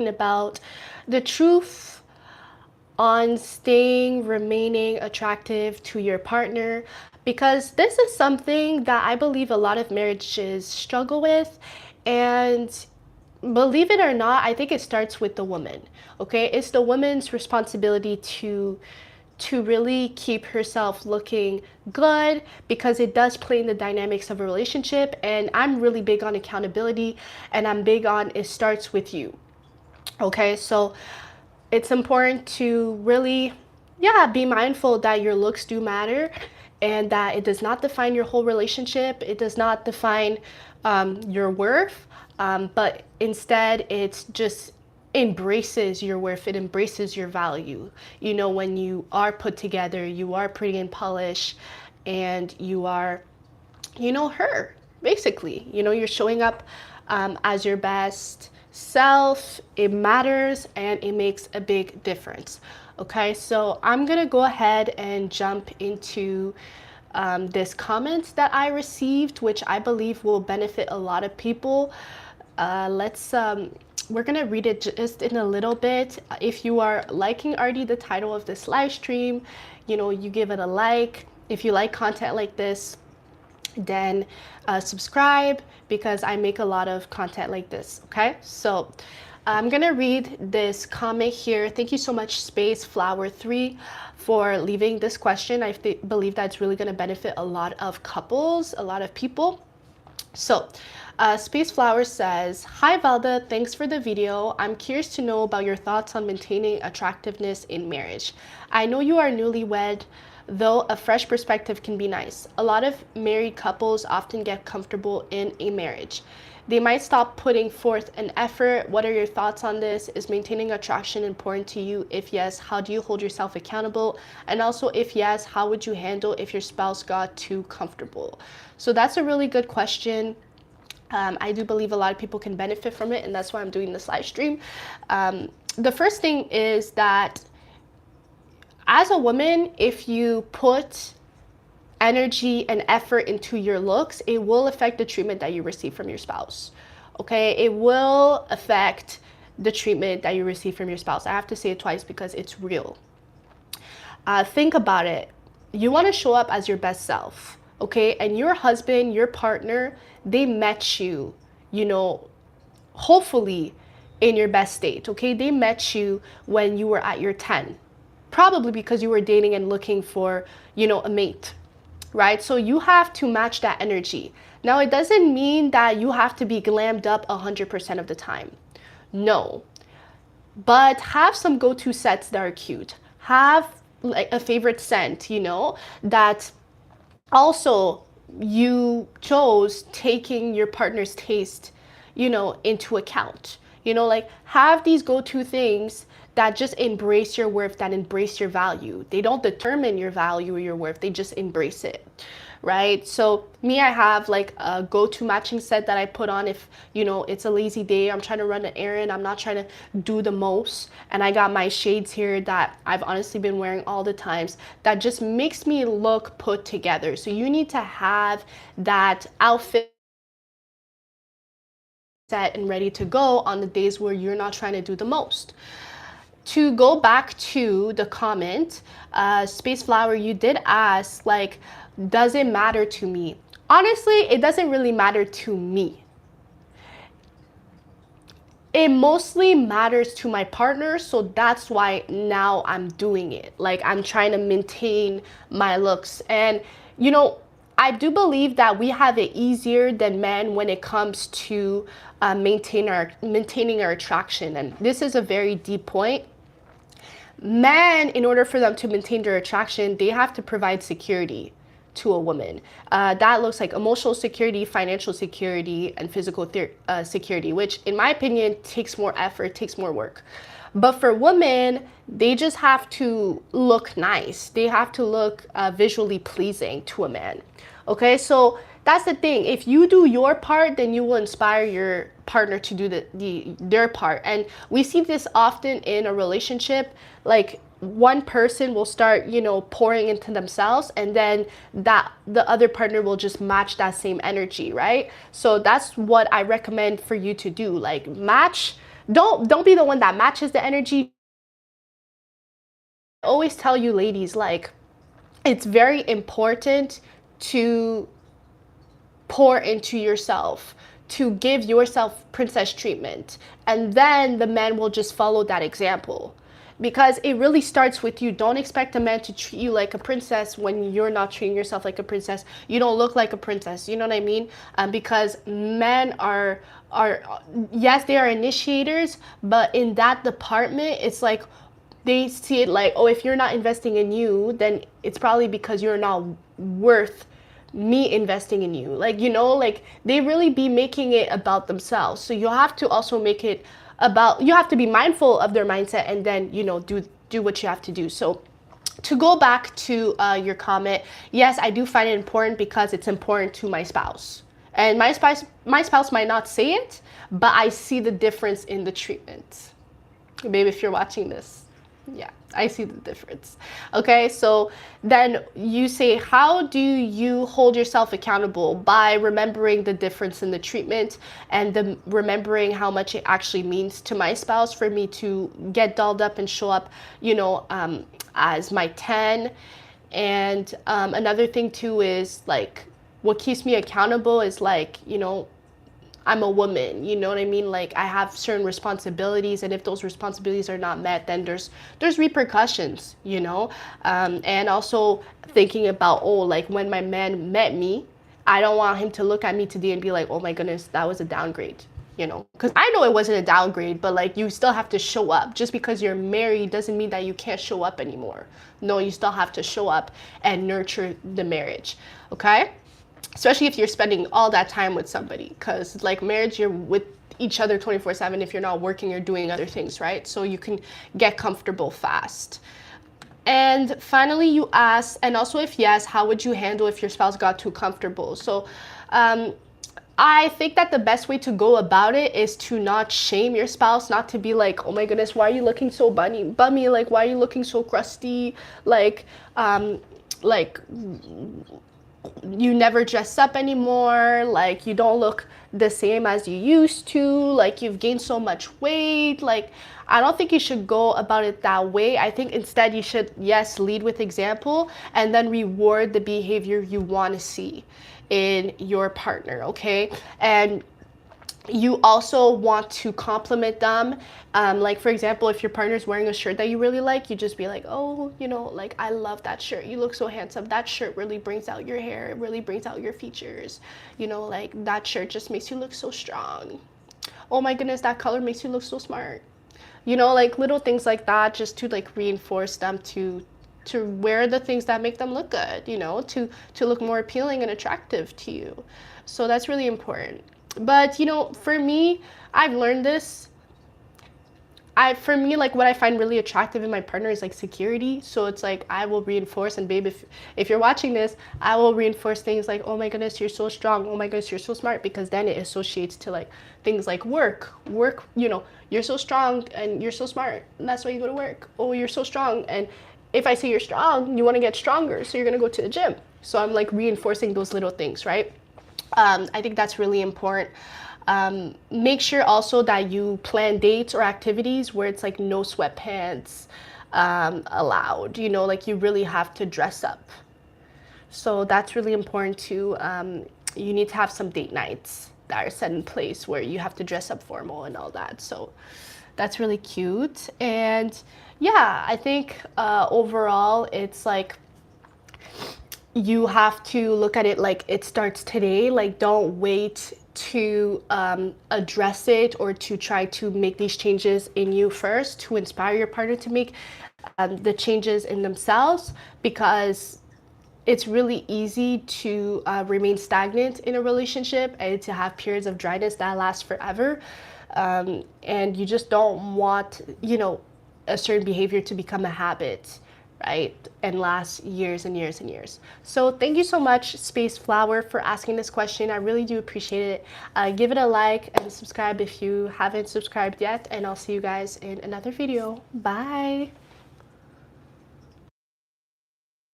about the truth on remaining attractive to your partner, because this is something that I believe a lot of marriages struggle with. And believe it or not, I think it starts with the woman. Okay, it's the woman's responsibility to really keep herself looking good, because it does play in the dynamics of a relationship. And I'm really big on accountability, and I'm big on it starts with you. Okay, so it's important to really, yeah, be mindful that your looks do matter, and that it does not define your whole relationship. It does not define your worth, but instead it's just embraces your worth. It embraces your value. You know, when you are put together, you are pretty and polished, and you are, her, basically. You're showing up as your best self. It matters, and it makes a big difference. Okay, so I'm gonna go ahead and jump into this comment that I received, which I believe will benefit a lot of people. We're gonna read it just in a little bit. If you are liking already the title of this live stream, you give it a like. If you like content like this, then subscribe, because I make a lot of content like this. Okay, so I'm gonna read this comment here. Thank you so much, Space Flower 3, for leaving this question. I believe that's really gonna benefit a lot of couples, a lot of people. So Space Flower says, "Hi Velda, thanks for the video. I'm curious to know about your thoughts on maintaining attractiveness in marriage. I know you are newlywed, though a fresh perspective can be nice. A lot of married couples often get comfortable in a marriage. They might stop putting forth an effort. What are your thoughts on this? Is maintaining attraction important to you? If yes, how do you hold yourself accountable? And also, if yes, how would you handle if your spouse got too comfortable?" So that's a really good question. I do believe a lot of people can benefit from it, and that's why I'm doing this live stream. The first thing is that as a woman, if you put energy and effort into your looks, it will affect the treatment that you receive from your spouse. Okay, it will affect the treatment that you receive from your spouse. I have to say it twice because it's real. Think about it. You want to show up as your best self, okay? And your husband, your partner, they met you, hopefully in your best state, okay? They met you when you were at your 10, probably because you were dating and looking for, a mate, right? So you have to match that energy. Now, it doesn't mean that you have to be glammed up 100% of the time. No. But have some go-to sets that are cute. Have like a favorite scent, that also you chose taking your partner's taste, into account. Like, have these go-to things that just embrace your worth, that embrace your value. They don't determine your value or your worth, they just embrace it, right? So me, I have like a go-to matching set that I put on if, it's a lazy day, I'm trying to run an errand, I'm not trying to do the most. And I got my shades here that I've honestly been wearing all the times that just makes me look put together. So you need to have that outfit set and ready to go on the days where you're not trying to do the most. To go back to the comment, Space Flower, you did ask, like, does it matter to me? Honestly, it doesn't really matter to me. It mostly matters to my partner, so that's why now I'm doing it. Like, I'm trying to maintain my looks. And, I do believe that we have it easier than men when it comes to maintaining our attraction. And this is a very deep point. Men, in order for them to maintain their attraction, they have to provide security to a woman. That looks like emotional security, financial security, and physical security, which in my opinion takes more effort, takes more work. But for women, they just have to look nice. They have to look visually pleasing to a man. Okay, so that's the thing. If you do your part, then you will inspire your partner to do their part. And we see this often in a relationship. Like, one person will start, pouring into themselves, and then the other partner will just match that same energy, right? So that's what I recommend for you to do. Like, match don't be the one that matches the energy. I always tell you ladies, like, it's very important to pour into yourself, to give yourself princess treatment, and then the man will just follow that example, because it really starts with you. Don't expect a man to treat you like a princess when you're not treating yourself like a princess. You don't look like a princess, you know what I mean? Because men are yes, they are initiators, but in that department, it's like they see it like, oh, if you're not investing in you, then it's probably because you're not worth me investing in you. Like, you know, like they really be making it about themselves. So you have to also make it about, you have to be mindful of their mindset, and then, you know, do what you have to do. So to go back to your comment, yes, I do find it important because it's important to my spouse. And my spouse might not say it, but I see the difference in the treatment. Babe, if you're watching this, yeah, I see the difference. Okay, so then you say, how do you hold yourself accountable? By remembering the difference in the treatment, and remembering how much it actually means to my spouse for me to get dolled up and show up, you know, as my 10. And another thing too is like, what keeps me accountable is like, you know, I'm a woman, you know what I mean? Like, I have certain responsibilities, and if those responsibilities are not met, then there's repercussions, you know? And also thinking about, oh, like when my man met me, I don't want him to look at me today and be like, oh my goodness, that was a downgrade, you know? Because I know it wasn't a downgrade, but like, you still have to show up. Just because you're married doesn't mean that you can't show up anymore. No, you still have to show up and nurture the marriage, okay? Especially if you're spending all that time with somebody, because like marriage, you're with each other 24/7 if you're not working or doing other things, right? So you can get comfortable fast. And finally, you ask, and also if yes, how would you handle if your spouse got too comfortable? So I think that the best way to go about it is to not shame your spouse, not to be like, oh my goodness, why are you looking so bummy? Like, why are you looking so crusty? Like you never dress up anymore, like you don't look the same as you used to, like you've gained so much weight. Like, I don't think you should go about it that way. I think instead you should, yes, lead with example, and then reward the behavior you want to see in your partner, okay? And you also want to compliment them. Like, for example, if your partner's wearing a shirt that you really like, you just be like, oh, you know, like, I love that shirt. You look so handsome. That shirt really brings out your hair. It really brings out your features. You know, like, that shirt just makes you look so strong. Oh my goodness, that color makes you look so smart. You know, like little things like that, just to like reinforce them to wear the things that make them look good, you know, to look more appealing and attractive to you. So that's really important. But, you know, for me, I've learned this. For me, like, what I find really attractive in my partner is like security. So it's like, I will reinforce, and babe, if you're watching this, I will reinforce things like, oh my goodness, you're so strong. Oh my goodness, you're so smart, because then it associates to like things like work, you know, you're so strong and you're so smart. And that's why you go to work. Oh, you're so strong. And if I say you're strong, you want to get stronger. So you're going to go to the gym. So I'm like reinforcing those little things, right? I think that's really important. Make sure also that you plan dates or activities where it's like no sweatpants allowed, you know, like you really have to dress up. So that's really important too. You need to have some date nights that are set in place where you have to dress up formal and all that. So that's really cute. And yeah, I think overall it's like, you have to look at it like it starts today. Like, don't wait to address it or to try to make these changes in you first, to inspire your partner to make the changes in themselves, because it's really easy to remain stagnant in a relationship and to have periods of dryness that last forever. And you just don't want, you know, a certain behavior to become a habit, right, and last years and years and years. So thank you so much, Space Flower, for asking this question. I really do appreciate it. Give it a like and subscribe if you haven't subscribed yet, and I'll see you guys in another video. Bye.